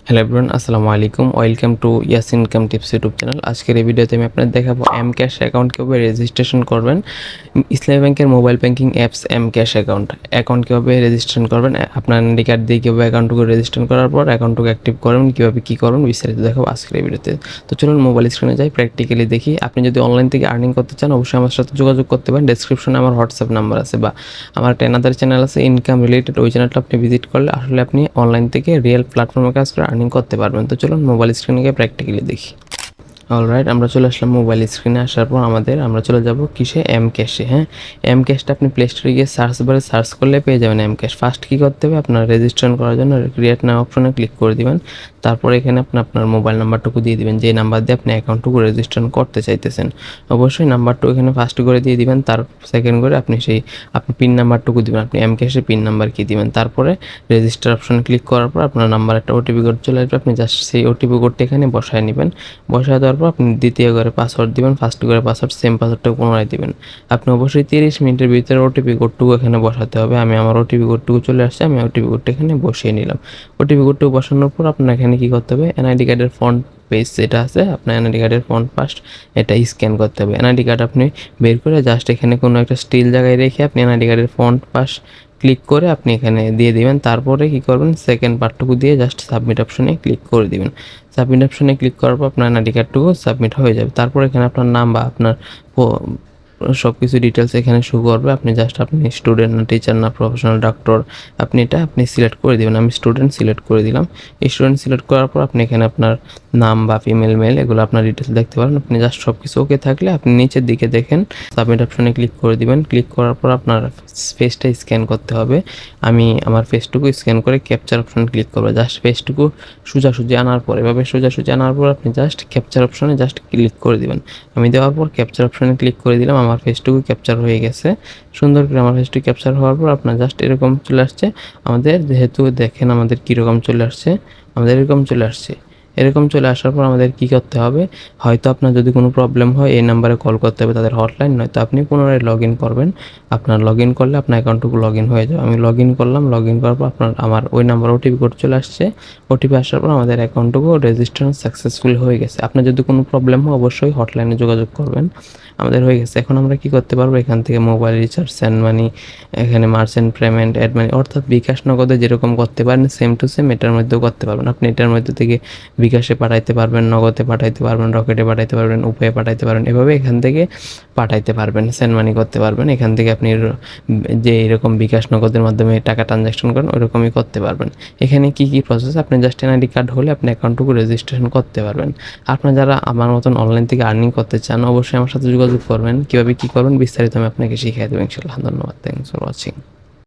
Hello everyone, আসসালামু আলাইকুম। Welcome to Yas income tips YouTube channel. আজকের এই ভিডিওতে আমি আপনাদের দেখাবো এম ক্যাশ অ্যাকাউন্ট কীভাবে রেজিস্ট্রেশন করবেন। ইসলামী ব্যাংকের mobile banking apps mCash account কীভাবে রেজিস্ট্রেশন করবেন, আপনার এনআইডি কার্ড দিয়ে কীভাবে অ্যাকাউন্টটুকু রেজিস্ট্রেশন করার পর অ্যাকাউন্টটুকু অ্যাক্টিভ করবেন, কীভাবে কী করবেন বিস্তারিত দেখাবো আজকের এই ভিডিওতে। তো চলুন মোবাইল স্ক্রিনে যাই, প্র্যাকটিক্যালি দেখি। আপনি যদি অনলাইন থেকে আর্নিং করতে চান অবশ্যই আমার সাথে যোগাযোগ করতে পারেন। ডেসক্রিপশনে আমার হোয়াটসঅ্যাপ নাম্বার আছে, বা আমার একটা অ্যানাদার চ্যানেল আছে ইনকাম রিলেটেড, ওই চ্যানেলটা আপনি ভিজিট করলে আসলে আপনি অনলাইন থেকে রিয়েল প্ল্যাটফর্মে কাজ করে আর্নিং করতে পারবেন। তো চলুন মোবাইল স্ক্রিনে গিয়ে প্র্যাকটিক্যালি দেখি। অলরাইট, আমরা চলে আসলাম মোবাইল স্ক্রিনে। আসার পর আমরা চলে যাব কিসে, এম ক্যাশে। হ্যাঁ, এম ক্যাশটা আপনি প্লে স্টোরে গিয়ে সার্চ বারে সার্চ করলে পেয়ে যাবেন এম ক্যাশ। ফার্স্ট কী করতে হবে, আপনার রেজিস্ট্রেশন করার জন্য ক্রিয়েট নাও অপশনে ক্লিক করে দিবেন। তারপরে এখানে আপনার মোবাইল নাম্বারটুকু দিয়ে দিবেন, যে নাম্বার দিয়ে আপনি অ্যাকাউন্টটুকু রেজিস্ট্রেশন করতে চাইতেছেন। অবশ্যই নাম্বারটুকু এখানে ফার্স্ট করে দিয়ে দিবেন, তার সেকেন্ড করে আপনি পিন নাম্বারটুকু দিবেন। আপনি এম ক্যাশে পিন নাম্বার কি দিবেন, তারপরে রেজিস্টার অপশনে ক্লিক করার পর আপনার নাম্বার একটা ওটিপি কোড চলে আসবে। আপনি জাস্ট সেই ওটিপি কোডটা এখানে বসায় নেবেন। বসায় দেওয়ার পর আপনি দ্বিতীয় করে পাসওয়ার্ড দিবেন, ফার্স্ট করে পাসওয়ার্ড সেম পাসওয়ার্ডটা পুনরায় দিবেন। আপনি অবশ্যই 30 মিনিটের ভিতরে ওটিপি কোডটুকু এখানে বসাতে হবে। আমার ওটিপি কোডটুকু চলে আসছে, আমি ওটিপি কোডটা এখানে বসিয়ে নিলাম। ওটিপি কোডটুকু বসানোর পর আপনার এখানে কী করতে হবে, এনআইডি কার্ডের ফ্রন্ট পেজ যেটা আছে, আপনার এনআইডি কার্ডের ফ্রন্ট পাস্ট এটা স্ক্যান করতে হবে। এনআইডি কার্ড আপনি বের করে জাস্ট এখানে কোনো একটা স্টিল জায়গায় রেখে আপনি এনআইডি কার্ডের ফ্রন্ট পাশ ক্লিক করে আপনি এখানে দিয়ে দিবেন। তারপরে কী করবেন, সেকেন্ড পার্টটুকু দিয়ে জাস্ট সাবমিট অপশনে ক্লিক করে দিবেন। সাবমিট অপশনে ক্লিক করার পর আপনার এনআইডি কার্ডটুকু সাবমিট হয়ে যাবে। তারপর এখানে আপনার নাম বা আপনার সব কিছু ডিটেলস এখানে শো করবে। আপনি স্টুডেন্ট না টিচার না প্রফেশনাল ডক্টর, আপনি সিলেক্ট করে দেবেন। আমি স্টুডেন্ট সিলেক্ট করে দিলাম। স্টুডেন্ট সিলেক্ট করার পর আপনি এখানে আপনার নাম বা ফিমেল মেল এগুলো আপনার ডিটেলস দেখতে পারেন। আপনি জাস্ট সব কিছু ওকে থাকলে আপনি নিচের দিকে দেখেন সাবমিট অপশনে ক্লিক করে দিবেন। ক্লিক করার পর আপনার ফেসটা স্ক্যান করতে হবে। আমি আমার ফেসটুকু স্ক্যান করে ক্যাপচার অপশনে ক্লিক করবো। জাস্ট ফেসটুকু সোজাসুজি আনার পর, এভাবে সোজাসুজি আনার পর আপনি জাস্ট ক্যাপচার অপশনে জাস্ট ক্লিক করে দিবেন। আমি দেওয়ার পর ক্যাপচার অপশনে ক্লিক করে দিলাম। আমার ফেসটুকু ক্যাপচার হয়ে গেছে। সুন্দর করে আমার ফেসটুকু ক্যাপচার হওয়ার পর আপনার জাস্ট এরকম চলে আসছে। যেহেতু দেখেন আমাদের কীরকম চলে আসছে, এরকম চলে আসছে। এরকম চলে আসার পর আমাদের কী করতে হবে, হয়তো আপনার যদি কোনো প্রবলেম হয় এই নাম্বারে কল করতে হবে, তাদের হটলাইন, নয়তো আপনি পুনরায় লগ ইন করবেন। আপনার লগ ইন করলে আপনার অ্যাকাউন্টটুকু লগ ইন হয়ে যাবে। আমি লগ ইন করলাম। লগ ইন করার পর আমার ওই নাম্বার ওটিপি কোড চলে আসছে। ওটিপি আসার পর আমাদের অ্যাকাউন্টটুকু রেজিস্ট্রেশন সাকসেসফুল হয়ে গেছে। আপনার যদি কোনো প্রবলেম হয় অবশ্যই হটলাইনে যোগাযোগ করবেন। আমাদের হয়ে গেছে। এখন আমরা কী করতে পারবো, এখান থেকে মোবাইল রিচার্জ, সেন্ড মানি, এখানে মার্চেন্ট পেমেন্ট, অ্যাড মানি, অর্থাৎ বিকাশ নগদে যেরকম করতে পারেন সেম টু সেম এটার মধ্যেও করতে পারবেন। আপনি এটার মধ্যে থেকে বিকাশে পাঠাইতে পারবেন, নগদে পাঠাইতে পারবেন, রকেটে পাঠাইতে পারবেন, উপায়ে পাঠাইতে পারবেন। এভাবে এখান থেকে পাঠাইতে পারবেন, সেন্ড মানি করতে পারবেন। এখান থেকে আপনি যে এরকম বিকাশ নগদের মাধ্যমে টাকা ট্রানজাকশন করেন ওইরকমই করতে পারবেন। এখানে কি প্রসেস, আপনি জাস্ট এনআইডি কার্ড হলে আপনি অ্যাকাউন্টটুকু রেজিস্ট্রেশন করতে পারবেন। আপনারা যারা আমার মতন অনলাইন থেকে আর্নিং করতে চান অবশ্যই আমার সাথে যোগাযোগ করবেন। কীভাবে কী করবেন বিস্তারিত আমি আপনাকে শিখিয়ে দেবো ইনশাআল্লাহ। ধন্যবাদ। Thanks for watching.